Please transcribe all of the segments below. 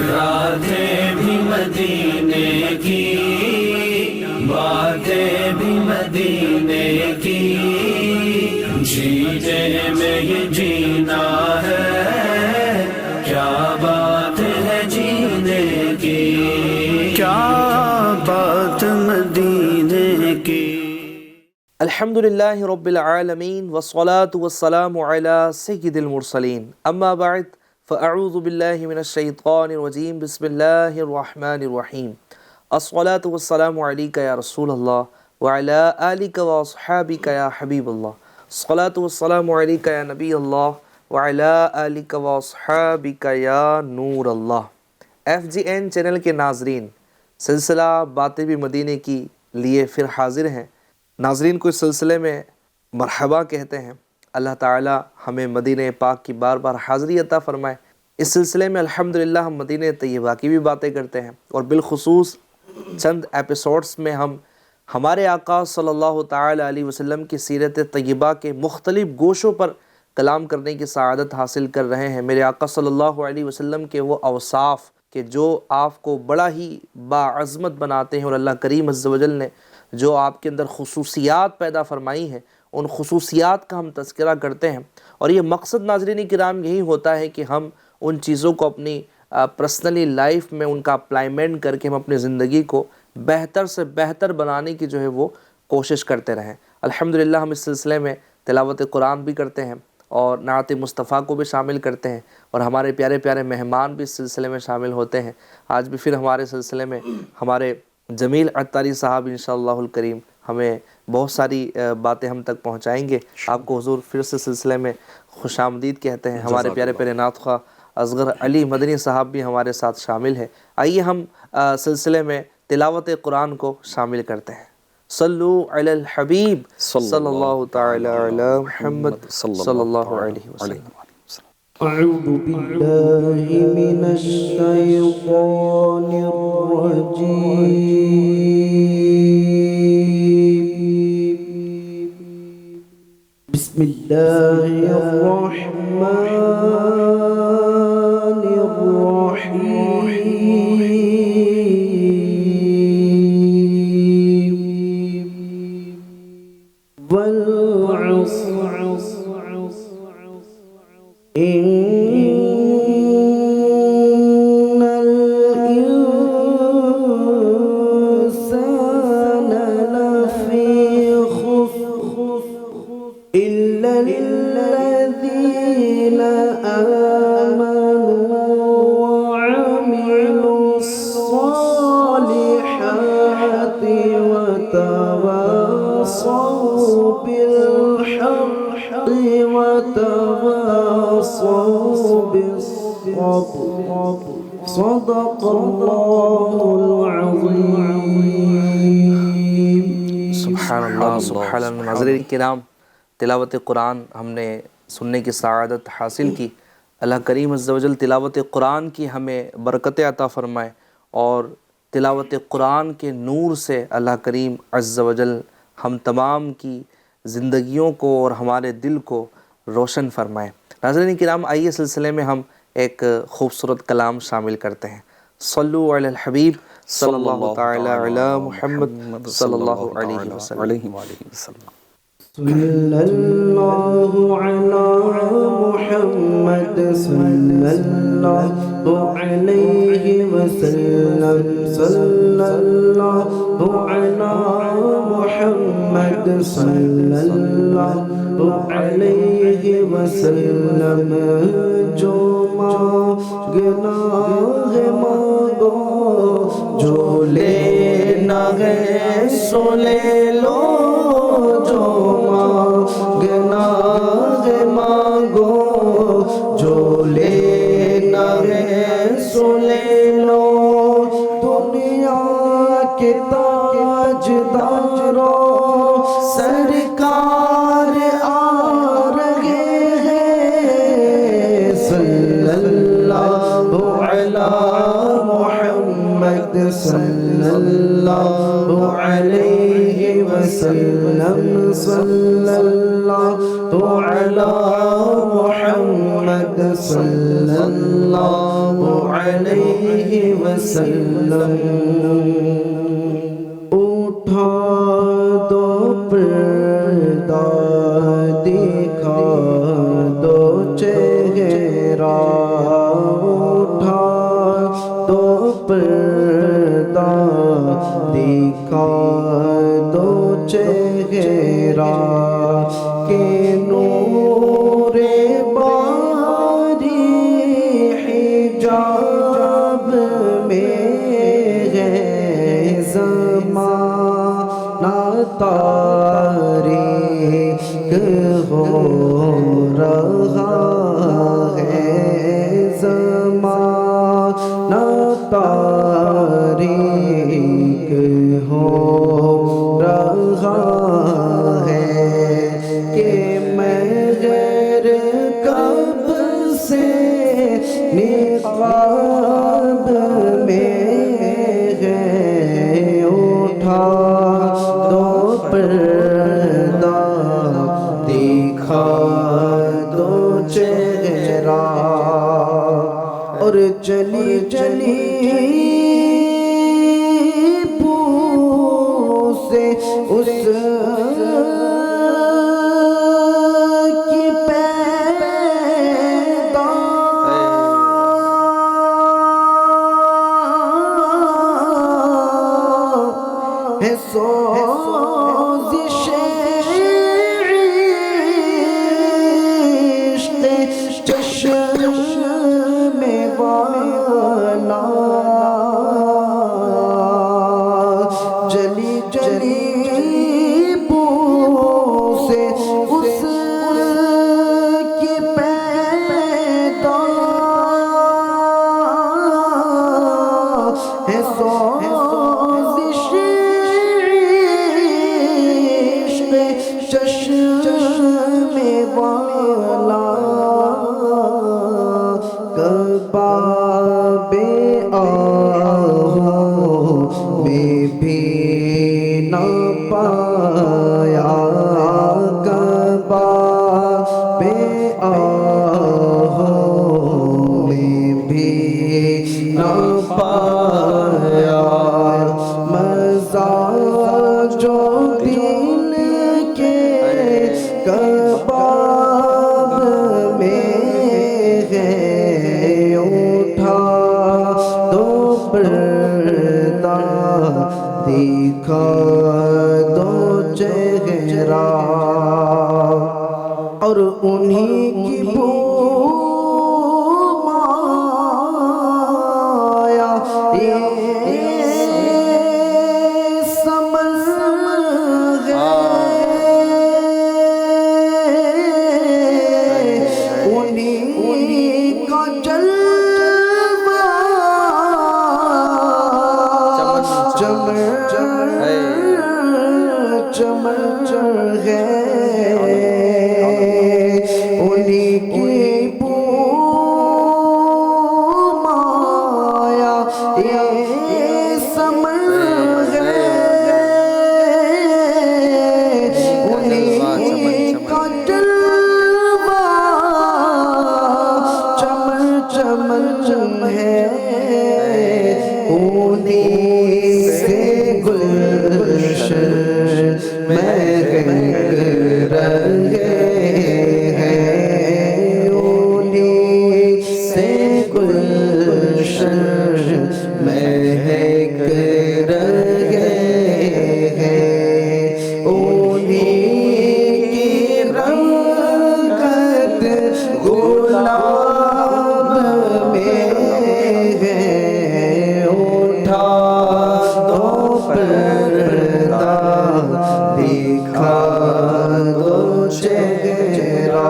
راتیں بھی مدینے کی، باتیں بھی مدینے کی، جینے میں یہ جینا ہے، کیا بات ہے جینے کی، کیا بات مدینے کی۔ الحمدللہ رب العالمین والصلاة والسلام علی سید المرسلین، اما بعد فاعوذ باللہ من الشیطان الرجیم، بسم اللہ الرحمن الرحیم۔ الصلاة والسلام علیکہ یا رسول اللہ وعلی آلک واصحابک یا حبیب اللہ، الصلاة والسلام علیکہ یا نبی اللہ وعلی آلک واصحابک یا نور اللہ۔ FGN چینل کے ناظرین، سلسلہ باتیں بھی مدینے کی لیے پھر حاضر ہیں۔ ناظرین کو اس سلسلے میں مرحبا کہتے ہیں۔ اللہ تعالی ہمیں مدینہ پاک کی بار بار حاضری عطا فرمائے۔ اس سلسلے میں الحمدللہ ہم مدینہ طیبہ کی بھی باتیں کرتے ہیں، اور بالخصوص چند ایپیسوڈز میں ہم ہمارے آقا صلی اللہ تعالی علیہ وسلم کی سیرت طیبہ کے مختلف گوشوں پر کلام کرنے کی سعادت حاصل کر رہے ہیں۔ میرے آقا صلی اللہ علیہ وسلم کے وہ اوصاف کہ جو آپ کو بڑا ہی باعظمت بناتے ہیں، اور اللہ کریم عز و جل نے جو آپ کے اندر خصوصیات پیدا فرمائی ہیں، ان خصوصیات کا ہم تذکرہ کرتے ہیں۔ اور یہ مقصد ناظرین کرام یہی ہوتا ہے کہ ہم ان چیزوں کو اپنی پرسنلی لائف میں ان کا اپلائمنٹ کر کے ہم اپنی زندگی کو بہتر سے بہتر بنانے کی جو ہے وہ کوشش کرتے رہیں۔ الحمدللہ ہم اس سلسلے میں تلاوت قرآن بھی کرتے ہیں، اور نعت مصطفیٰ کو بھی شامل کرتے ہیں، اور ہمارے پیارے پیارے مہمان بھی اس سلسلے میں شامل ہوتے ہیں۔ آج بھی پھر ہمارے سلسلے میں ہمارے جمیل عطاری صاحب انشاءاللہ الکریم ہمیں بہت ساری باتیں ہم تک پہنچائیں گے۔ آپ کو حضور پھر سے سلسلے میں خوش آمدید کہتے ہیں۔ ہمارے پیارے پیارے نعت خواہ اصغر علی مدنی صاحب بھی ہمارے ساتھ شامل ہیں۔ آئیے ہم سلسلے میں تلاوت قرآن کو شامل کرتے ہیں۔ صلو علی الحبیب صلی اللہ تعالی علی محمد صلی اللہ علیہ وسلم۔ اعوذ باللہ من الشیطان الرجیم، بسم اللہ الرحمن الرحیم، والعصر إن الإنسان لفي خسر إلا الذين آمنوا وعملوا الصالحات وتواصوا بالحق وتواصوا بالصبر، صدق اللہ العظیم۔ سبحان اللہ سبحان اللہ۔ ناظرین کرام، تلاوت قرآن ہم نے سننے کی سعادت حاصل کی۔ اللہ کریم عز و جل تلاوت قرآن کی ہمیں برکت عطا فرمائے، اور تلاوت قرآن کے نور سے اللہ کریم عز و جل ہم تمام کی زندگیوں کو اور ہمارے دل کو روشن فرمائے۔ ناظرین کرام، آئیے سلسلے میں ہم ایک خوبصورت کلام شامل کرتے ہیں۔ صلو علی الحبیب صلی اللہ تعالی علی محمد صلی اللہ علیہ وسلم۔ صلی اللہ علی محمد صلی اللہ علیہ وسلم، صلی اللہ علی محمد صلی اللہ علیہ وسلم۔ جو مانگنا ہے مانگو، جو لینا ہے سو لے لو، جو مانگنا ہے مانگو، جو لینا ہے سو لے لو۔ دنیا کے تاجداروں سرکار آ رہے ہیں، صلی اللہ علی محمد صلی اللہ علیہ وسلم، صلی اللہ علی محمد صلی اللہ علیہ وسلم اٹھا دو پردہ دکھا دو چہرہ اٹھا دو پردہ دکھا دو چہرہ کہ نور باری حجاب میں ہے زمانہ تاریک ہو رہا ہے زمانہ تاریک ہو رہا ہے کہ مگر کب سے نقاب میں ہے اٹھا دو پردہ دکھا دو چہرہ اور چلی چلی پوسے اس کی پیدا ہے سوزش عشق چشم والا جلی جلی بوسے اس کی پیدا ہے سوزش عشق چشم والا کباب آہوں میں بھی نہ پایا کباب آہوں میں بھی نہ پایا مزہ جو دل کے کباب میں ہے اٹھا دو پردہ دکھا دو چہرہ اور انہی کی بو مایا یہ سمجھ انہی کا جلوہ چمر ہے انہی کی بو مایا یہ سمجھ ہے انہی کا جلوہ چمن ہے انہی سے گلشن مہک رہے ہیں انہی سے گلشن مہک رہے ہیں انہی کی رنگت گلاب میں ہے اٹھا دو پردہ دکھا دو چہرہ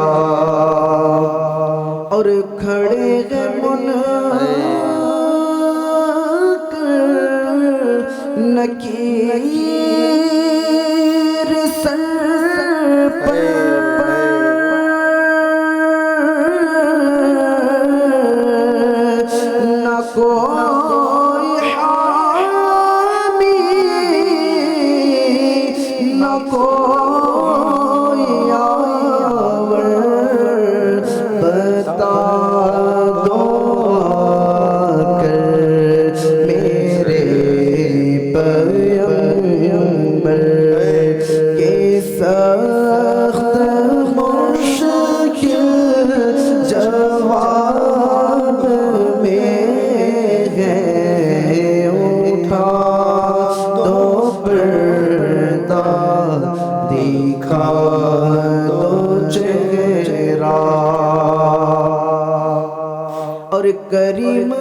اور کھڑے ہیں منکر نکیر سر پر نہ کوئی حامی نہ کوئی آور بتا دو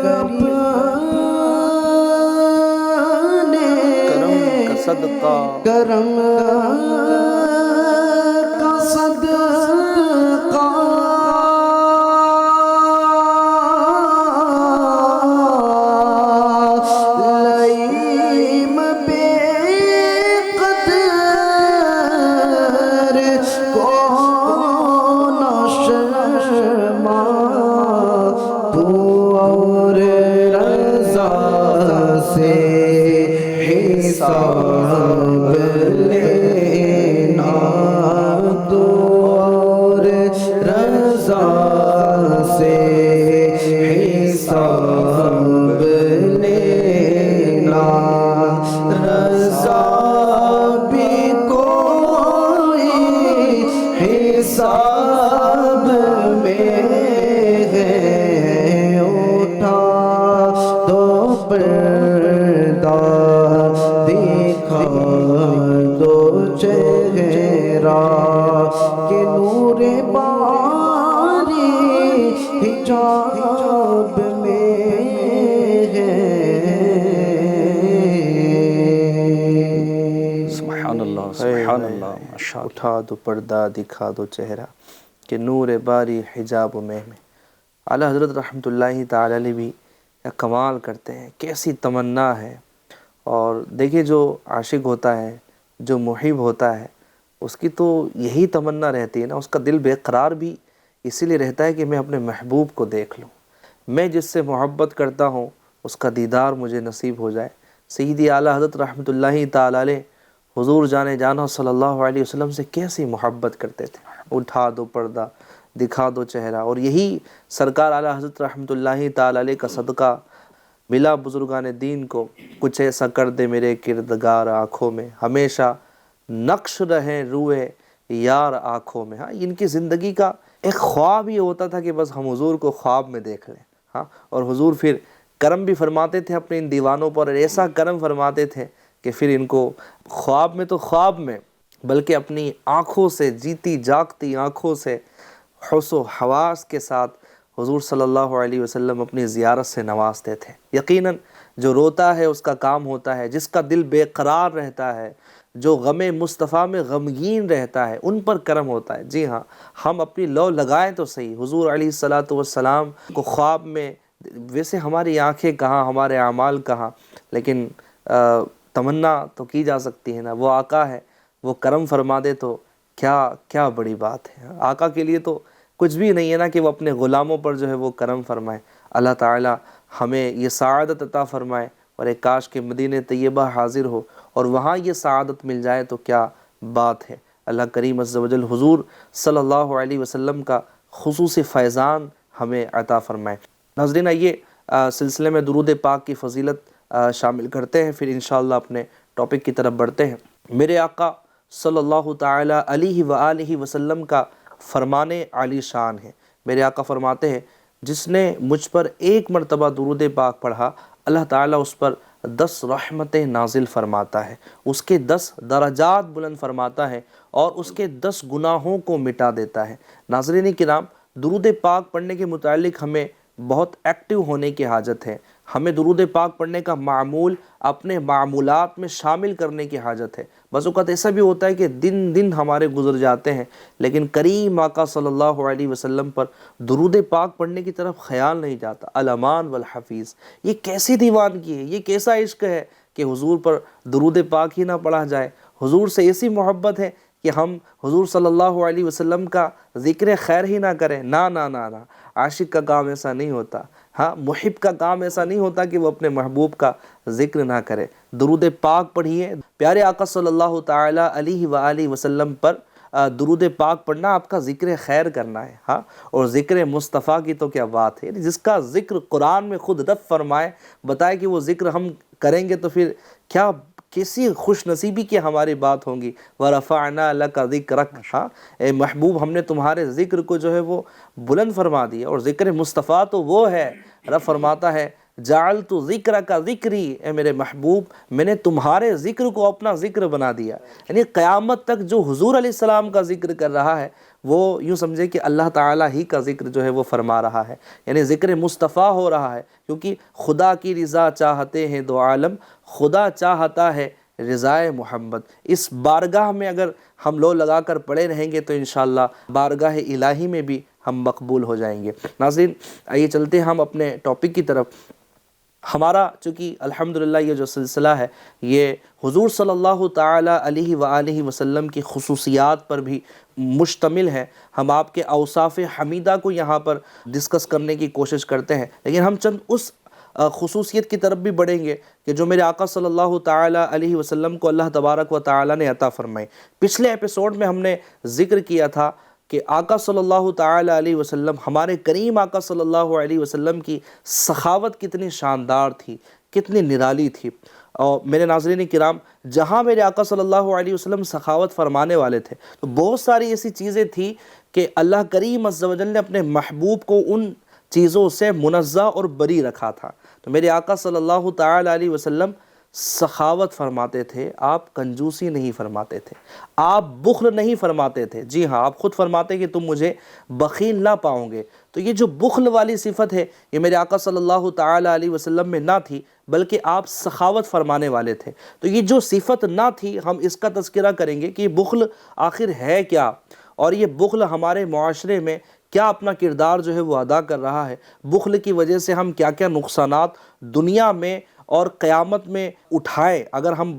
کرم کا صدقہ کرم کا صدقہ لئیم بے قدر کو نہ شرما تو اور رضا سے حساب لینا تو اور رضا سے حساب لینا رضا بھی کوئی حساب میں ہے اٹھا دو پردہ دکھا دو چہرہ کہ نور باری حجاب میں ہے سبحان اللہ سبحان اللہ ماشاء اللہ۔ اٹھا دو پردہ دکھا دو چہرہ کہ نور باری حجاب میں اعلیٰ حضرت رحمۃ اللہ تعالی علیہ بھی کمال کرتے ہیں، کیسی تمنا ہے۔ اور دیکھیے جو عاشق ہوتا ہے، جو محب ہوتا ہے، اس کی تو یہی تمنا رہتی ہے نا، اس کا دل بے قرار بھی اسی لیے رہتا ہے کہ میں اپنے محبوب کو دیکھ لوں، میں جس سے محبت کرتا ہوں اس کا دیدار مجھے نصیب ہو جائے۔ سیدی اعلیٰ حضرت رحمۃ اللہ تعالی علیہ حضور جانے جانا صلی اللہ علیہ وسلم سے کیسی محبت کرتے تھے۔ اٹھا دو پردہ دکھا دو چہرہ، اور یہی سرکار اعلیٰ حضرت رحمۃ اللہ تعالی علیہ کا صدقہ ملا بزرگان دین کو۔ کچھ ایسا کر دے میرے کردگار آنکھوں میں، ہمیشہ نقش رہے روئے یار آنکھوں میں۔ ہاں، ان کی زندگی کا ایک خواب یہ ہوتا تھا کہ بس ہم حضور کو خواب میں دیکھ لیں۔ ہاں، اور حضور پھر کرم بھی فرماتے تھے اپنے ان دیوانوں پر، اور ایسا کرم فرماتے تھے کہ پھر ان کو خواب میں تو خواب میں بلکہ اپنی آنکھوں سے، جیتی جاگتی آنکھوں سے، حس و حواس کے ساتھ حضور صلی اللہ علیہ وسلم اپنی زیارت سے نوازتے تھے۔ یقیناً جو روتا ہے اس کا کام ہوتا ہے، جس کا دل بے قرار رہتا ہے، جو غم مصطفیٰ میں غمگین رہتا ہے، ان پر کرم ہوتا ہے۔ جی ہاں، ہم اپنی لو لگائیں تو صحیح، حضور علیہ السلام کو خواب میں، ویسے ہماری آنکھیں کہاں، ہمارے اعمال کہاں، لیکن تمنا تو کی جا سکتی ہے نا۔ وہ آقا ہے، وہ کرم فرما دے تو کیا بڑی بات ہے۔ آقا کے لیے تو کچھ بھی نہیں ہے نا کہ وہ اپنے غلاموں پر جو ہے وہ کرم فرمائے۔ اللہ تعالی ہمیں یہ سعادت عطا فرمائے، اور ایک کاش کہ مدینہ طیبہ حاضر ہو اور وہاں یہ سعادت مل جائے تو کیا بات ہے۔ اللہ کریم عز و جل حضور صلی اللہ علیہ وسلم کا خصوصی فیضان ہمیں عطا فرمائے۔ ناظرین، آئیے سلسلے میں درود پاک کی فضیلت شامل کرتے ہیں، پھر انشاءاللہ اپنے ٹاپک کی طرف بڑھتے ہیں۔ میرے آقا صلی اللہ تعالی علیہ وآلہ وسلم کا فرمان عالی شان ہے۔ میرے آقا فرماتے ہیں، جس نے مجھ پر ایک مرتبہ درود پاک پڑھا، اللہ تعالیٰ اس پر 10 رحمتیں نازل فرماتا ہے، اس کے 10 درجات بلند فرماتا ہے، اور اس کے 10 گناہوں کو مٹا دیتا ہے۔ ناظرین کرام، درود پاک پڑھنے کے متعلق ہمیں بہت ایکٹیو ہونے کی حاجت ہے۔ ہمیں درود پاک پڑھنے کا معمول اپنے معمولات میں شامل کرنے کی حاجت ہے۔ بعض اوقات ایسا بھی ہوتا ہے کہ دن ہمارے گزر جاتے ہیں، لیکن کریم آقا صلی اللہ علیہ وسلم پر درود پاک پڑھنے کی طرف خیال نہیں جاتا۔ الامان والحفیظ، یہ کیسی دیوانگی ہے، یہ کیسا عشق ہے کہ حضور پر درود پاک ہی نہ پڑھا جائے۔ حضور سے ایسی محبت ہے کہ ہم حضور صلی اللہ علیہ وسلم کا ذکر خیر ہی نہ کریں۔ نہ نہ نہ نہ، عاشق کا کام ایسا نہیں ہوتا۔ ہاں، محب کا کام ایسا نہیں ہوتا کہ وہ اپنے محبوب کا ذکر نہ کرے۔ درود پاک پڑھیے، پیارے آقا صلی اللہ تعالی علیہ وآلہ وسلم پر درود پاک پڑھنا آپ کا ذکر خیر کرنا ہے۔ ہاں، اور ذکر مصطفیٰ کی تو کیا بات ہے، جس کا ذکر قرآن میں خود رب فرمائے، بتائے کہ وہ ذکر ہم کریں گے تو پھر کیسی خوش نصیبی کی ہماری بات ہوں گی۔ وَرَفَعْنَا لَكَ ذِكْرَكَ، ہاں اے محبوب، ہم نے تمہارے ذکر کو جو ہے وہ بلند فرما دیا۔ اور ذکر مصطفیٰ تو وہ ہے، رب فرماتا ہے جعلت ذکرک ذکری، اے میرے محبوب میں نے تمہارے ذکر کو اپنا ذکر بنا دیا۔ یعنی قیامت تک جو حضور علیہ السلام کا ذکر کر رہا ہے وہ یوں سمجھے کہ اللہ تعالیٰ ہی کا ذکر جو ہے وہ فرما رہا ہے، یعنی ذکر مصطفیٰ ہو رہا ہے، کیونکہ خدا کی رضا چاہتے ہیں دو عالم، خدا چاہتا ہے رضائے محمد۔ اس بارگاہ میں اگر ہم لو لگا کر پڑے رہیں گے تو انشاءاللہ بارگاہ الہی میں بھی ہم مقبول ہو جائیں گے۔ ناظرین آئیے چلتے ہیں ہم اپنے ٹاپک کی طرف۔ ہمارا چونکہ الحمدللہ یہ جو سلسلہ ہے یہ حضور صلی اللہ تعالی علیہ وآلہ وسلم کی خصوصیات پر بھی مشتمل ہے، ہم آپ کے اوصاف حمیدہ کو یہاں پر ڈسکس کرنے کی کوشش کرتے ہیں، لیکن ہم چند اس خصوصیت کی طرف بھی بڑھیں گے کہ جو میرے آقا صلی اللہ تعالی علیہ وسلم کو اللہ تبارک و تعالی نے عطا فرمائی۔ پچھلے ایپیسوڈ میں ہم نے ذکر کیا تھا کہ آقا صلی اللہ تعالی علیہ وسلم، ہمارے کریم آقا صلی اللہ علیہ وسلم کی سخاوت کتنی شاندار تھی، کتنی نرالی تھی۔ اور میرے ناظرین کرام، جہاں میرے آقا صلی اللہ علیہ وسلم سخاوت فرمانے والے تھے تو بہت ساری ایسی چیزیں تھیں کہ اللہ کریم عز و جل نے اپنے محبوب کو ان چیزوں سے منزہ اور بری رکھا تھا۔ تو میرے آقا صلی اللہ تعالی علیہ وسلم سخاوت فرماتے تھے، آپ کنجوسی نہیں فرماتے تھے، آپ بخل نہیں فرماتے تھے۔ جی ہاں، آپ خود فرماتے کہ تم مجھے بخیل نہ پاؤ گے۔ تو یہ جو بخل والی صفت ہے یہ میرے آقا صلی اللہ تعالی علیہ وسلم میں نہ تھی، بلکہ آپ سخاوت فرمانے والے تھے۔ تو یہ جو صفت نہ تھی، ہم اس کا تذکرہ کریں گے کہ یہ بخل آخر ہے کیا، اور یہ بخل ہمارے معاشرے میں کیا اپنا کردار جو ہے وہ ادا کر رہا ہے، بخل کی وجہ سے ہم کیا کیا نقصانات دنیا میں اور قیامت میں اٹھائے، اگر ہم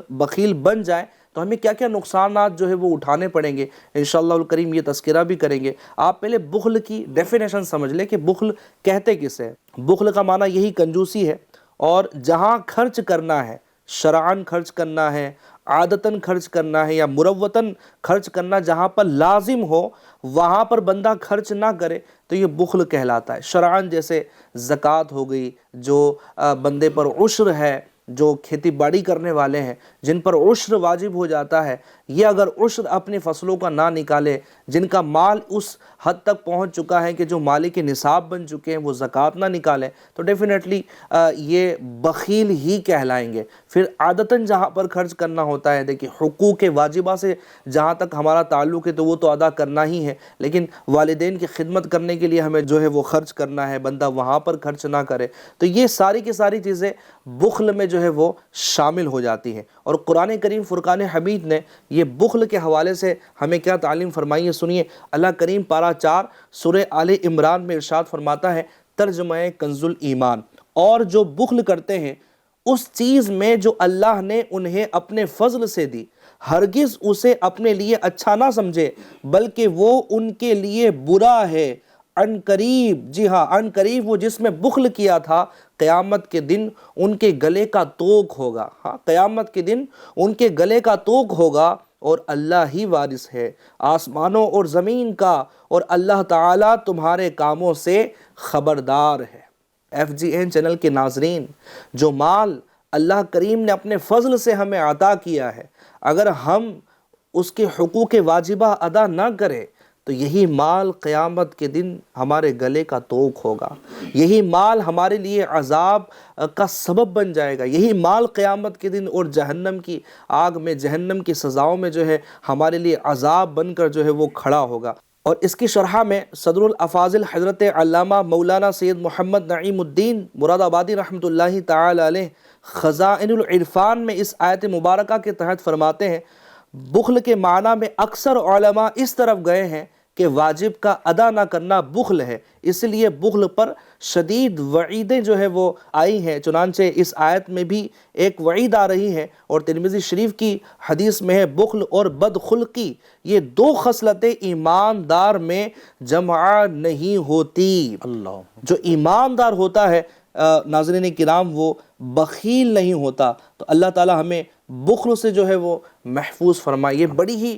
بخیل بن جائیں تو ہمیں کیا کیا نقصانات جو ہے وہ اٹھانے پڑیں گے، انشاءاللہ الکریم یہ تذکرہ بھی کریں گے۔ آپ پہلے بخل کی ڈیفینیشن سمجھ لیں کہ بخل کہتے کسے ہیں۔ بخل کا معنی یہی کنجوسی ہے، اور جہاں خرچ کرنا ہے، شرعاً خرچ کرنا ہے، عادتاً خرچ کرنا ہے یا مروتاً خرچ کرنا، جہاں پر لازم ہو وہاں پر بندہ خرچ نہ کرے تو یہ بخل کہلاتا ہے۔ شرعاً جیسے زکوٰۃ ہو گئی، جو بندے پر عشر ہے، جو کھیتی باڑی کرنے والے ہیں جن پر عشر واجب ہو جاتا ہے، یہ اگر عشر اپنی فصلوں کا نہ نکالے، جن کا مال اس حد تک پہنچ چکا ہے کہ جو مالک نصاب بن چکے ہیں وہ زکوٰۃ نہ نکالیں تو ڈیفینیٹلی یہ بخیل ہی کہلائیں گے۔ پھر عادتاً جہاں پر خرچ کرنا ہوتا ہے، دیکھیں حقوق واجبہ سے جہاں تک ہمارا تعلق ہے تو وہ تو ادا کرنا ہی ہے، لیکن والدین کی خدمت کرنے کے لیے ہمیں جو ہے وہ خرچ کرنا ہے، بندہ وہاں پر خرچ نہ کرے، تو یہ ساری کی ساری چیزیں بخل میں جو ہے وہ شامل ہو جاتی ہیں۔ اور قرآن کریم فرقان حمید نے یہ بخل کے حوالے سے ہمیں کیا تعلیم فرمائی ہے، سنیے۔ اللہ کریم پارہ 4 سورہ آل عمران میں ارشاد فرماتا ہے، ترجمہ کنز الایمان، اور جو بخل کرتے ہیں اس چیز میں جو اللہ نے انہیں اپنے فضل سے دی، ہرگز اسے اپنے لیے اچھا نہ سمجھے بلکہ وہ ان کے لیے برا ہے۔ عن قریب، جی ہاں عن قریب، وہ جس میں بخل کیا تھا قیامت کے دن ان کے گلے کا توق ہوگا۔ ہاں، قیامت کے دن ان کے گلے کا توق ہوگا، اور اللہ ہی وارث ہے آسمانوں اور زمین کا، اور اللہ تعالیٰ تمہارے کاموں سے خبردار ہے۔ FGN چینل کے ناظرین، جو مال اللہ کریم نے اپنے فضل سے ہمیں عطا کیا ہے، اگر ہم اس کے حقوق واجبہ ادا نہ کریں تو یہی مال قیامت کے دن ہمارے گلے کا توق ہوگا، یہی مال ہمارے لیے عذاب کا سبب بن جائے گا، یہی مال قیامت کے دن اور جہنم کی آگ میں، جہنم کی سزاؤں میں جو ہے ہمارے لیے عذاب بن کر جو ہے وہ کھڑا ہوگا۔ اور اس کی شرح میں صدر الافاضل حضرت علامہ مولانا سید محمد نعیم الدین مراد آبادی رحمۃ اللہ تعالی علیہ خزائن العرفان میں اس آیت مبارکہ کے تحت فرماتے ہیں، بخل کے معنی میں اکثر علماء اس طرف گئے ہیں کہ واجب کا ادا نہ کرنا بخل ہے، اس لیے بخل پر شدید وعیدیں جو ہے وہ آئی ہیں۔ چنانچہ اس آیت میں بھی ایک وعید آ رہی ہے، اور ترمذی شریف کی حدیث میں ہے، بخل اور بدخلقی یہ دو خصلتیں ایماندار میں جمع نہیں ہوتی۔ اللہ، جو ایماندار ہوتا ہے ناظرین کرام وہ بخیل نہیں ہوتا۔ تو اللہ تعالی ہمیں بخل سے جو ہے وہ محفوظ فرمائے۔ یہ بڑی ہی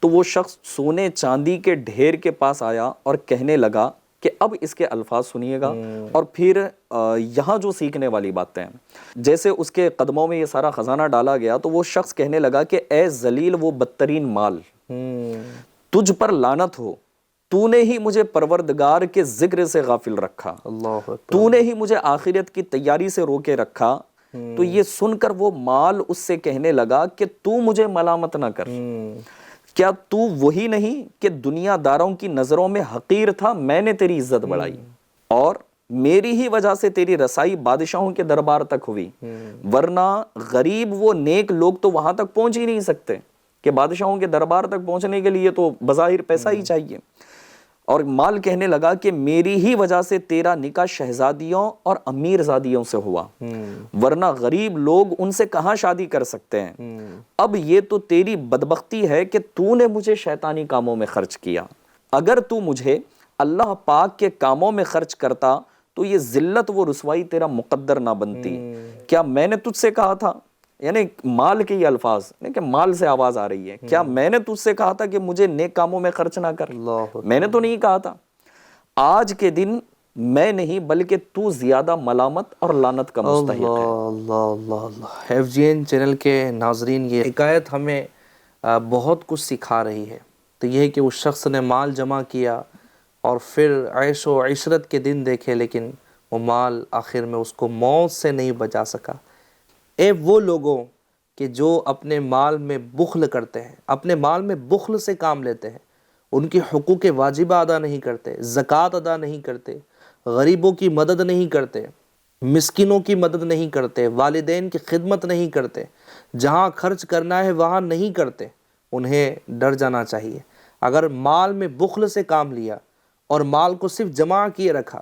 تو وہ شخص سونے چاندی کے ڈھیر کے پاس آیا اور کہنے لگا کہ اب اس کے الفاظ سنیے گا، اور پھر یہاں جو سیکھنے والی باتیں ہیں، جیسے اس کے قدموں میں یہ سارا خزانہ ڈالا گیا تو وہ شخص کہنے لگا کہ اے ذلیل وہ بدترین مال، تجھ پر لعنت ہو، تو نے ہی مجھے پروردگار کے ذکر سے غافل رکھا، اللہ اکبر، تو نے ہی مجھے آخرت کی تیاری سے روکے رکھا۔ تو یہ سن کر وہ مال اس سے کہنے لگا کہ تو مجھے ملامت نہ کر، کیا تو وہی نہیں کہ دنیا داروں کی نظروں میں حقیر تھا، میں نے تیری عزت بڑھائی، اور میری ہی وجہ سے تیری رسائی بادشاہوں کے دربار تک ہوئی، ورنہ غریب وہ نیک لوگ تو وہاں تک پہنچ ہی نہیں سکتے کہ بادشاہوں کے دربار تک پہنچنے کے لیے تو بظاہر پیسہ ہی چاہیے۔ اور مال کہنے لگا کہ میری ہی وجہ سے تیرا نکاح شہزادیوں اور امیر زادیوں سے ہوا، ورنہ غریب لوگ ان سے کہاں شادی کر سکتے ہیں، اب یہ تو تیری بدبختی ہے کہ تو نے مجھے شیطانی کاموں میں خرچ کیا، اگر تو مجھے اللہ پاک کے کاموں میں خرچ کرتا تو یہ ذلت و رسوائی تیرا مقدر نہ بنتی، کیا میں نے تجھ سے کہا تھا، یعنی مال کے یہ الفاظ کہ مال سے آواز آ رہی ہے، کیا میں نے تجھ سے کہا تھا کہ مجھے نیک کاموں میں خرچ نہ کر، میں نے تو نہیں کہا تھا، آج کے دن میں نہیں بلکہ تو زیادہ ملامت اور لعنت کا مستحق ہے۔ اللہ اللہ اللہ۔ FGN چینل کے ناظرین، یہ حکایت ہمیں بہت کچھ سکھا رہی ہے۔ تو یہ ہے کہ اس شخص نے مال جمع کیا اور پھر عیش و عشرت کے دن دیکھے، لیکن وہ مال آخر میں اس کو موت سے نہیں بچا سکا۔ وہ لوگوں کہ جو اپنے مال میں بخل کرتے ہیں، اپنے مال میں بخل سے کام لیتے ہیں، ان کی حقوق واجبہ ادا نہیں کرتے، زکوٰۃ ادا نہیں کرتے، غریبوں کی مدد نہیں کرتے، مسکینوں کی مدد نہیں کرتے، والدین کی خدمت نہیں کرتے، جہاں خرچ کرنا ہے وہاں نہیں کرتے، انہیں ڈر جانا چاہیے۔ اگر مال میں بخل سے کام لیا اور مال کو صرف جمع کیے رکھا،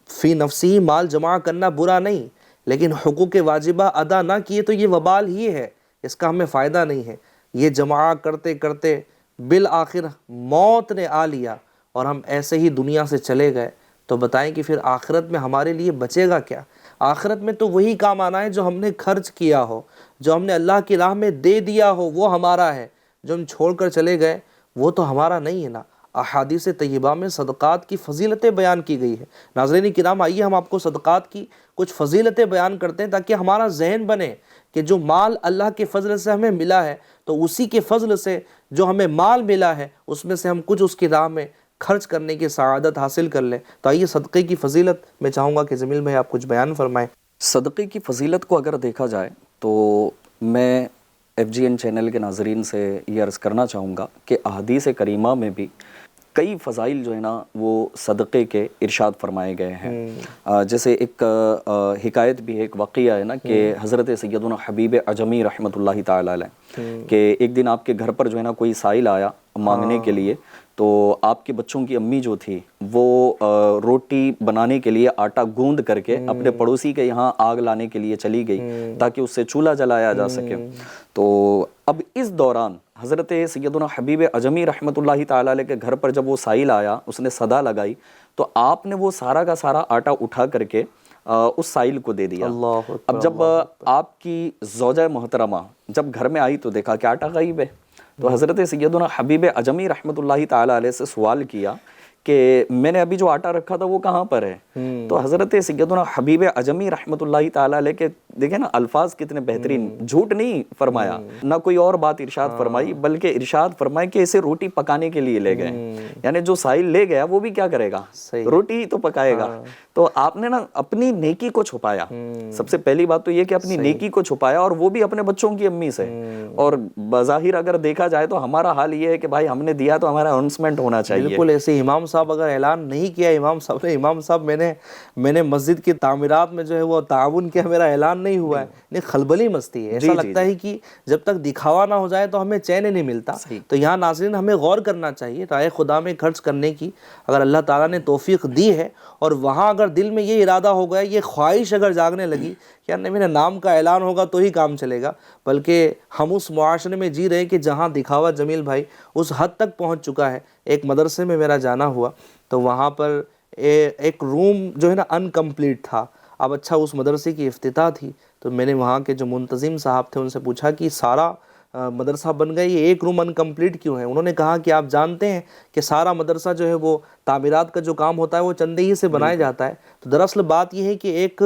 فی نفسی مال جمع کرنا برا نہیں، لیکن حقوق واجبہ ادا نہ کیے تو یہ وبال ہی ہے، اس کا ہمیں فائدہ نہیں ہے۔ یہ جمع کرتے کرتے بالآخر موت نے آ لیا اور ہم ایسے ہی دنیا سے چلے گئے، تو بتائیں کہ پھر آخرت میں ہمارے لیے بچے گا کیا؟ آخرت میں تو وہی کام آنا ہے جو ہم نے خرچ کیا ہو، جو ہم نے اللہ کی راہ میں دے دیا ہو، وہ ہمارا ہے۔ جو ہم چھوڑ کر چلے گئے وہ تو ہمارا نہیں ہے نا۔ احادیث طیبہ میں صدقات کی فضیلتیں بیان کی گئی ہے۔ ناظرین کرام، آئیے ہم آپ کو صدقات کی کچھ فضیلتیں بیان کرتے ہیں تاکہ ہمارا ذہن بنے کہ جو مال اللہ کے فضل سے ہمیں ملا ہے، تو اسی کے فضل سے جو ہمیں مال ملا ہے اس میں سے ہم کچھ اس کی راہ میں خرچ کرنے کی سعادت حاصل کر لیں۔ تو آئیے صدقے کی فضیلت میں چاہوں گا کہ جمیل بھائی آپ کچھ بیان فرمائیں۔ صدقے کی فضیلت کو اگر دیکھا جائے تو میں FGN چینل کے ناظرین سے یہ عرض کرنا چاہوں گا کہ احادیث کریمہ میں بھی کئی فضائل جو ہے نا وہ صدقے کے ارشاد فرمائے گئے ہیں۔ جیسے ایک حکایت بھی ہے، ایک واقعہ ہے نا کہ حضرت سیدنا حبیب عجمی رحمۃ اللہ تعالی علیہ کہ ایک دن آپ کے گھر پر جو ہے نا کوئی سائل آیا مانگنے کے لیے، تو آپ کے بچوں کی امی جو تھی وہ روٹی بنانے کے لیے آٹا گوندھ کر کے اپنے پڑوسی کے یہاں آگ لانے کے لیے چلی گئی تاکہ اس سے چولہا جلایا جا سکے۔ تو اب اس دوران حضرت سیدنا حبیب عجمی رحمۃ اللہ تعالی علیہ کے گھر پر جب وہ سائل آیا، اس نے صدا لگائی، تو آپ نے وہ سارا کا سارا آٹا اٹھا کر کے اس سائل کو دے دیا۔ اب جب آپ کی زوجہ محترمہ جب گھر میں آئی تو دیکھا کہ آٹا غائب ہے، تو حضرت سیدنا حبیب عجمی رحمۃ اللہ تعالی علیہ سے سوال کیا کہ میں نے ابھی جو آٹا رکھا تھا وہ کہاں پر ہے؟ تو حضرت سیدنا حبیب عجمی رحمۃ اللہ تعالی علیہ کے دیکھیں نا الفاظ کتنے بہترین، جھوٹ نہیں فرمایا، نہ کوئی اور بات ارشاد فرمائی، بلکہ ارشاد فرمائے کہ اسے روٹی پکانے کے لیے لے گئے، یعنی جو سائل لے گیا وہ بھی کیا کرے گا؟ روٹی تو پکائے گا۔ تو آپ نے نا اپنی نیکی کو چھپایا، سب سے پہلی بات تو یہ کہ اپنی نیکی کو چھپایا، اور وہ بھی اپنے بچوں کی امی سے۔ اور بظاہر اگر دیکھا جائے تو ہمارا حال یہ ہے کہ بھائی ہم نے دیا تو ہمارا اناؤنسمنٹ ہونا چاہیے۔ بالکل ایسے امام صاحب اگر اعلان نہیں کیا، امام صاحب میں نے مسجد کی تعمیرات میں جو ہے وہ تعاون کیا، میرا اعلان نہیں ہوا ہے، نہیں خلبلی مستی ہے۔ ایسا لگتا ہے کہ جب تک دکھاوا نہ ہو جائے تو ہمیں چین نہیں ملتا۔ تو یہاں ناظرین ہمیں غور کرنا چاہیے رائے خدا میں خرچ کرنے کی، اگر اللہ تعالیٰ نے توفیق دی ہے اور وہاں اگر دل میں یہ ارادہ ہو گیا، یہ خواہش اگر جاگنے لگی کہ یار میرے نام کا اعلان ہوگا تو ہی کام چلے گا، بلکہ ہم اس معاشرے میں جی رہے ہیں کہ جہاں دکھاوا جمیل بھائی اس حد تک پہنچ چکا ہے۔ ایک مدرسے میں میرا جانا ہوا تو وہاں پر ایک روم جو ہے نا انکمپلیٹ تھا۔ اب اچھا اس مدرسے کی افتتاح تھی تو میں نے وہاں کے جو منتظم صاحب تھے ان سے پوچھا کہ سارا مدرسہ بن گئے، یہ ایک روم انکمپلیٹ کیوں ہے؟ انہوں نے کہا کہ آپ جانتے ہیں کہ سارا مدرسہ جو ہے وہ تعمیرات کا جو کام ہوتا ہے وہ چندے ہی سے بنایا جاتا ہے۔ تو دراصل بات یہ ہے کہ ایک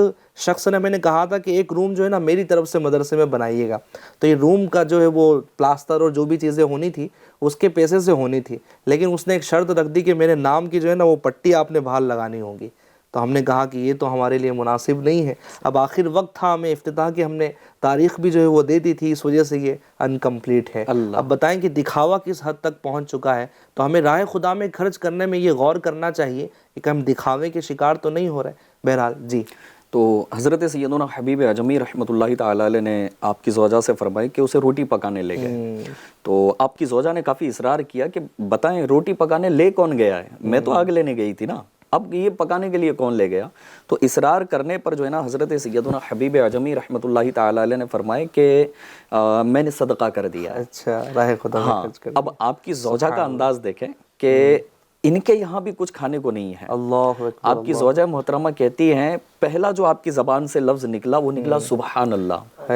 شخص نے، میں نے کہا تھا کہ ایک روم جو ہے نا میری طرف سے مدرسے میں بنائیے گا، تو یہ روم کا جو ہے وہ پلاسٹر اور جو بھی چیزیں ہونی تھی اس کے پیسے سے ہونی تھی، لیکن اس نے ایک شرط رکھ دی کہ میرے نام کی جو ہے نا وہ پٹی آپ نے باہر لگانی ہوگی۔ تو ہم نے کہا کہ یہ تو ہمارے لیے مناسب نہیں ہے۔ اب آخر وقت تھا ہمیں افتتاح کی، ہم نے تاریخ بھی جو ہے وہ دے دی تھی، اس وجہ سے یہ انکمپلیٹ ہے۔ اب بتائیں کہ دکھاوا کس حد تک پہنچ چکا ہے۔ تو ہمیں راہ خدا میں خرچ کرنے میں یہ غور کرنا چاہیے کہ ہم دکھاوے کے شکار تو نہیں ہو رہے۔ بہرحال جی، تو حضرت سیدنا حبیب اعظمی رحمۃ اللہ تعالی علیہ نے آپ کی زوجہ سے فرمایا کہ اسے روٹی پکانے لے گئے، تو آپ کی زوجہ نے کافی اصرار کیا کہ بتائیں روٹی پکانے لے کون گیا ہے؟ میں تو آگ لینے گئی تھی نا، اب یہ پکانے کے لیے کون لے گیا؟ تو اصرار کرنے پر جو ہے نا حضرت سیدنا حبیب اعظمی رحمۃ اللہ تعالی علیہ نے فرمایا کہ میں نے صدقہ کر دیا ہے۔ اچھا، راہ خدا میں خرچ کر۔ اب آپ کی زوجہ کا انداز دیکھیں کہ ان کے یہاں بھی کچھ کھانے کو نہیں ہے۔ اللہ اکبر۔ آپ کی زوجہ محترمہ کہتی ہیں پہلا جو آپ کی زبان سے لفظ نکلا وہ نکلا سبحان اللہ،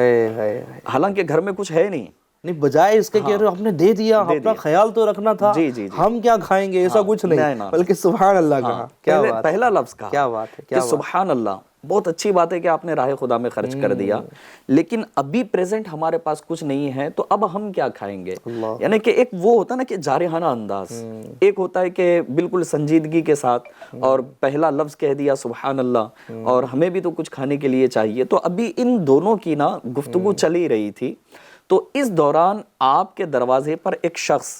حالانکہ گھر میں کچھ ہے نہیں، بجائے اس کے کہ آپ نے دے دیا، اپنا خیال تو رکھنا تھا، ہم کیا کھائیں گے، ایسا کچھ نہیں، بلکہ سبحان اللہ کہا۔ کیا بات، پہلا لفظ کہا، کیا بات ہے کہ سبحان اللہ۔ بہت اچھی بات ہے کہ آپ نے راہ خدا میں خرچ کر دیا، لیکن ابھی پریزنٹ ہمارے پاس کچھ نہیں ہے تو اب ہم کیا کھائیں گے؟ یعنی کہ ایک وہ ہوتا ہے نا کہ جارحانہ انداز، ایک ہوتا ہے کہ بالکل سنجیدگی کے ساتھ اور پہلا لفظ کہہ دیا سبحان اللہ، اور ہمیں بھی تو کچھ کھانے کے لیے چاہیے۔ تو ابھی ان دونوں کی نا گفتگو چلی رہی تھی، تو اس دوران آپ کے دروازے پر ایک شخص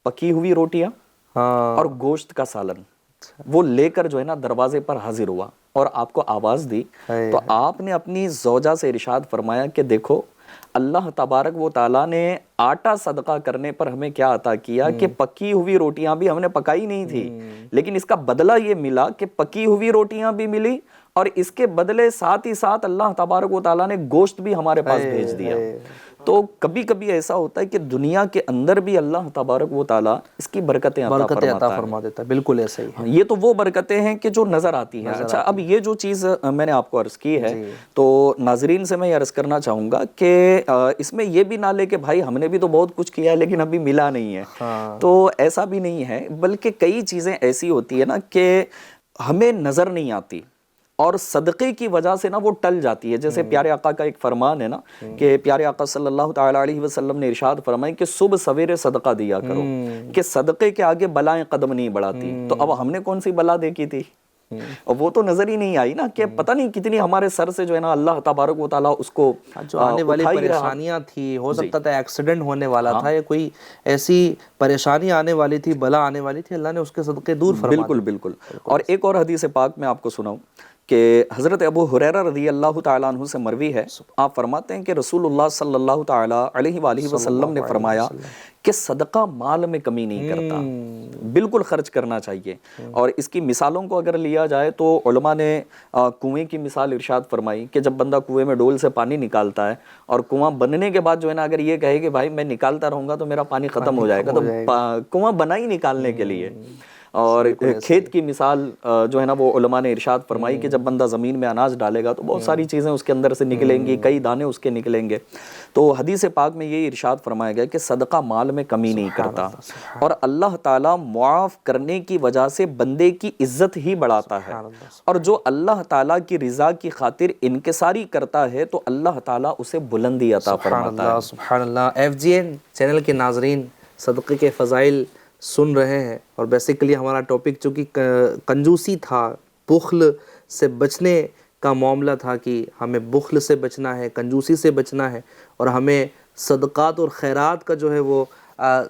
پکی ہوئی روٹیاں اور گوشت کا سالن وہ لے کر جو ہے نا دروازے پر حاضر ہوا اور آپ کو آواز دی۔ تو آپ نے اپنی زوجہ سے ارشاد فرمایا کہ دیکھو اللہ تبارک و تعالیٰ نے آٹا صدقہ کرنے پر ہمیں کیا عطا کیا کہ پکی ہوئی روٹیاں بھی ہم نے پکائی نہیں تھی، لیکن اس کا بدلہ یہ ملا کہ پکی ہوئی روٹیاں بھی ملی اور اس کے بدلے ساتھ ہی ساتھ اللہ تبارک و تعالیٰ نے گوشت بھی ہمارے پاس بھیج دیا۔ تو کبھی کبھی ایسا ہوتا ہے کہ دنیا کے اندر بھی اللہ تبارک و تعالیٰ اس کی برکتیں عطا فرما دیتا ہے، بالکل ایسا ہی ہے۔ یہ تو وہ برکتیں ہیں کہ جو نظر آتی ہیں۔ اچھا، اب یہ جو چیز میں نے آپ کو عرض کی ہے تو ناظرین سے میں یہ عرض کرنا چاہوں گا کہ اس میں یہ بھی نہ لے کہ بھائی ہم نے بھی تو بہت کچھ کیا ہے لیکن ابھی ملا نہیں ہے، تو ایسا بھی نہیں ہے، بلکہ کئی چیزیں ایسی ہوتی ہے نا کہ ہمیں نظر نہیں آتی اور صدقے کی وجہ سے نا وہ ٹل جاتی ہے۔ جیسے پیارے آقا کا ایک فرمان ہے نا کہ پیارے آقا صلی اللہ تعالی علیہ وسلم نے ارشاد فرمایا کہ صبح سویرے صدقہ دیا کرو، کہ صدقے کے آگے بلائیں قدم نہیں بڑھاتی۔ تو اب ہم نے کون سی بلا دیکھی تھی؟ اور وہ تو نظر ہی نہیں آئی نا، کہ پتہ نہیں کتنی ہمارے سر سے جو ہے نا اللہ تبارک و تعالیٰ اس کو جو آنے والی پریشانیاں تھی، ہو سکتا تھا ایکسیڈنٹ ہونے والا تھا یا کوئی ایسی پریشانی آنے والی تھی، بلا آنے والی تھی، اللہ نے اس کے صدقے دور فرما دیا۔ بالکل بالکل۔ اور ایک اور حدیث پاک میں آپ کو سناؤں کہ حضرت ابو ہریرہ رضی اللہ تعالیٰ عنہ سے مروی ہے، آپ فرماتے ہیں کہ رسول اللہ صلی اللہ تعالیٰ علیہ وآلہ وسلم نے فرمایا کہ صدقہ مال میں کمی نہیں کرتا، بالکل خرچ کرنا چاہیے۔ اور اس کی مثالوں کو اگر لیا جائے تو علماء نے کنویں کی مثال ارشاد فرمائی کہ جب بندہ کنویں میں ڈول سے پانی نکالتا ہے اور کنواں بننے کے بعد جو ہے نا اگر یہ کہے کہ بھائی میں نکالتا رہوں گا تو میرا پانی ختم ہو جائے گا، تو کنواں بنا ہی نکالنے کے لیے۔ اور کھیت کی مثال جو ہے نا وہ علماء نے ارشاد فرمائی کہ جب بندہ زمین میں اناج ڈالے گا تو بہت ساری چیزیں اس کے اندر سے نکلیں گی، کئی دانے اس کے نکلیں گے۔ تو حدیث پاک میں یہ ارشاد فرمایا گیا کہ صدقہ مال میں کمی نہیں کرتا، اور اللہ تعالیٰ معاف کرنے کی وجہ سے بندے کی عزت ہی بڑھاتا ہے، اور جو اللہ تعالیٰ کی رضا کی خاطر انکساری کرتا ہے تو اللہ تعالیٰ اسے بلندی عطا فرماتا ہے۔ سبحان اللہ۔ FGN چینل کے ناظرین صدقے کے فضائل سن رہے ہیں، اور بیسیکلی ہمارا ٹاپک چونکہ کنجوسی تھا، بخل سے بچنے کا معاملہ تھا کہ ہمیں بخل سے بچنا ہے، کنجوسی سے بچنا ہے، اور ہمیں صدقات اور خیرات کا جو ہے وہ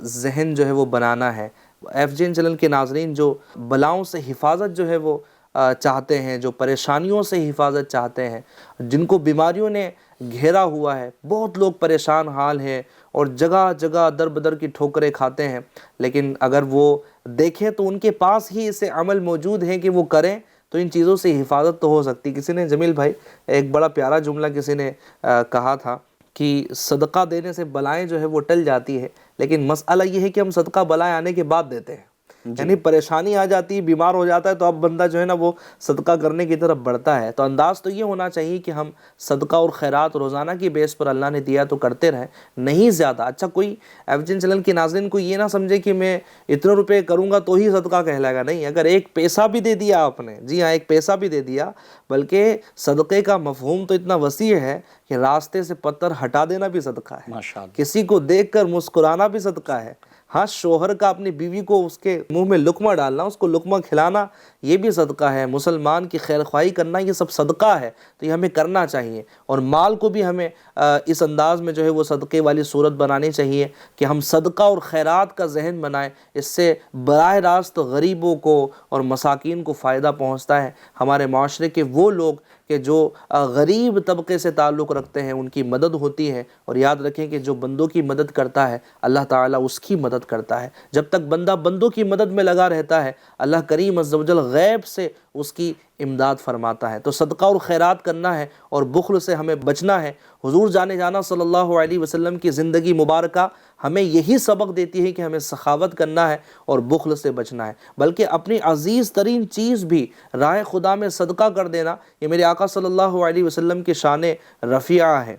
ذہن جو ہے وہ بنانا ہے۔ FGN چینل کے ناظرین جو بلاؤں سے حفاظت جو ہے وہ چاہتے ہیں، جو پریشانیوں سے حفاظت چاہتے ہیں، جن کو بیماریوں نے گھیرا ہوا ہے، بہت لوگ پریشان حال ہیں اور جگہ جگہ در بدر کی ٹھوکریں کھاتے ہیں، لیکن اگر وہ دیکھیں تو ان کے پاس ہی اسے عمل موجود ہے کہ وہ کریں تو ان چیزوں سے حفاظت تو ہو سکتی۔ کسی نے، جمیل بھائی، ایک بڑا پیارا جملہ کسی نے کہا تھا کہ صدقہ دینے سے بلائیں جو ہے وہ ٹل جاتی ہے، لیکن مسئلہ یہ ہے کہ ہم صدقہ بلائیں آنے کے بعد دیتے ہیں۔ یعنی پریشانی آ جاتی ہے، بیمار ہو جاتا ہے، تو اب بندہ جو ہے نا وہ صدقہ کرنے کی طرف بڑھتا ہے۔ تو انداز تو یہ ہونا چاہیے کہ ہم صدقہ اور خیرات روزانہ کی بیس پر اللہ نے دیا تو کرتے رہیں، نہیں زیادہ۔ اچھا، کوئی ایوجن چینل کی ناظرین کو یہ نہ سمجھے کہ میں اتنے روپے کروں گا تو ہی صدقہ کہلائے گا، نہیں، اگر ایک پیسہ بھی دے دیا آپ نے، جی ہاں ایک پیسہ بھی دے دیا، بلکہ صدقے کا مفہوم تو اتنا وسیع ہے کہ راستے سے پتھر ہٹا دینا بھی صدقہ ہے، ماشاءاللہ، کسی کو دیکھ کر مسکرانا بھی صدقہ ہے، ہاں شوہر کا اپنی بیوی کو اس کے منہ میں لقمہ ڈالنا، اس کو لقمہ کھلانا، یہ بھی صدقہ ہے، مسلمان کی خیر خواہی کرنا، یہ سب صدقہ ہے، تو یہ ہمیں کرنا چاہیے۔ اور مال کو بھی ہمیں اس انداز میں جو ہے وہ صدقے والی صورت بنانی چاہیے کہ ہم صدقہ اور خیرات کا ذہن بنائیں، اس سے براہ راست غریبوں کو اور مساکین کو فائدہ پہنچتا ہے۔ ہمارے معاشرے کے وہ لوگ کہ جو غریب طبقے سے تعلق رکھتے ہیں ان کی مدد ہوتی ہے، اور یاد رکھیں کہ جو بندوں کی مدد کرتا ہے اللہ تعالیٰ اس کی مدد کرتا ہے۔ جب تک بندہ بندوں کی مدد میں لگا رہتا ہے اللہ کریم عز و جل غیب سے اس کی امداد فرماتا ہے۔ تو صدقہ اور خیرات کرنا ہے اور بخل سے ہمیں بچنا ہے۔ حضور جانے جانا صلی اللہ علیہ وسلم کی زندگی مبارکہ ہمیں یہی سبق دیتی ہے کہ ہمیں سخاوت کرنا ہے اور بخل سے بچنا ہے، بلکہ اپنی عزیز ترین چیز بھی راہ خدا میں صدقہ کر دینا، یہ میرے آقا صلی اللہ علیہ وسلم کی شان رفیعہ ہے۔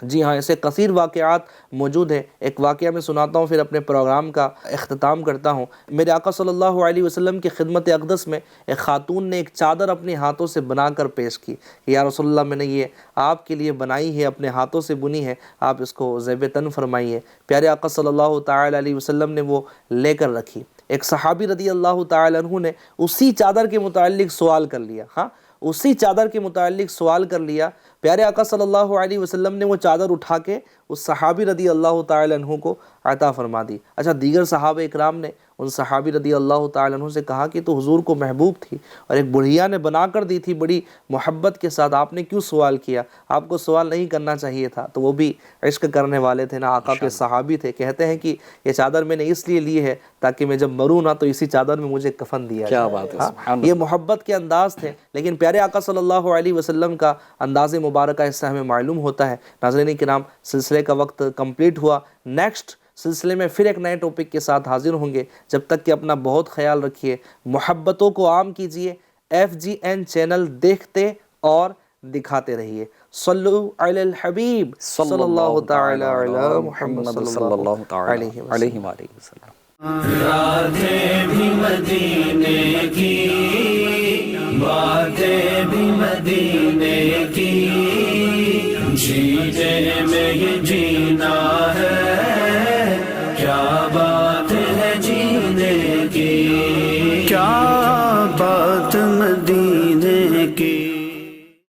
جی ہاں، ایسے کثیر واقعات موجود ہیں۔ ایک واقعہ میں سناتا ہوں، پھر اپنے پروگرام کا اختتام کرتا ہوں۔ میرے آقا صلی اللہ علیہ وسلم کی خدمت اقدس میں ایک خاتون نے ایک چادر اپنے ہاتھوں سے بنا کر پیش کی کہ یا رسول اللہ، میں نے یہ آپ کے لیے بنائی ہے، اپنے ہاتھوں سے بنی ہے، آپ اس کو زیب تن فرمائیے۔ پیارے آقا صلی اللہ تعالی علیہ وسلم نے وہ لے کر رکھی۔ ایک صحابی رضی اللہ تعالی عنہ نے اسی چادر کے متعلق سوال کر لیا، ہاں اسی چادر کے متعلق سوال کر لیا۔ پیارے آقا صلی اللہ علیہ وسلم نے وہ چادر اٹھا کے اس صحابی رضی اللہ تعالی عنہ کو عطا فرما دی۔ اچھا، دیگر صحابہ اکرام نے ان صحابی رضی اللہ تعالی عنہ سے کہا کہ تو حضور کو محبوب تھی اور ایک بڑھیا نے بنا کر دی تھی بڑی محبت کے ساتھ، آپ نے کیوں سوال کیا؟ آپ کو سوال نہیں کرنا چاہیے تھا۔ تو وہ بھی عشق کرنے والے تھے نا، آقا کے صحابی تھے۔ کہتے ہیں کہ یہ چادر میں نے اس لیے لی ہے تاکہ میں جب مروں نا تو اسی چادر میں مجھے کفن دیا کیا جائے۔ بات ہے، سبحان اللہ۔ یہ محبت کے انداز تھے، لیکن پیارے آقا صلی اللہ علیہ وسلم کا انداز مبارکہ اس سے ہمیں معلوم ہوتا ہے۔ ناظرین کرام، سلسلے کا وقت کمپلیٹ ہوا۔ نیکسٹ سلسلے میں پھر ایک نئے ٹاپک کے ساتھ حاضر ہوں گے۔ جب تک کہ اپنا بہت خیال رکھیے، محبتوں کو عام کیجیے، FGN چینل دیکھتے اور دکھاتے رہیے۔ صلو علی الحبیب صلی اللہ تعالی علی محمد صلی اللہ علیہ وسلم۔ راتیں بھی مدینے کی، باتیں بھی مدینے کی، جینے میں یہ جینا ہے، کیا بات ہے جینے کی، کیا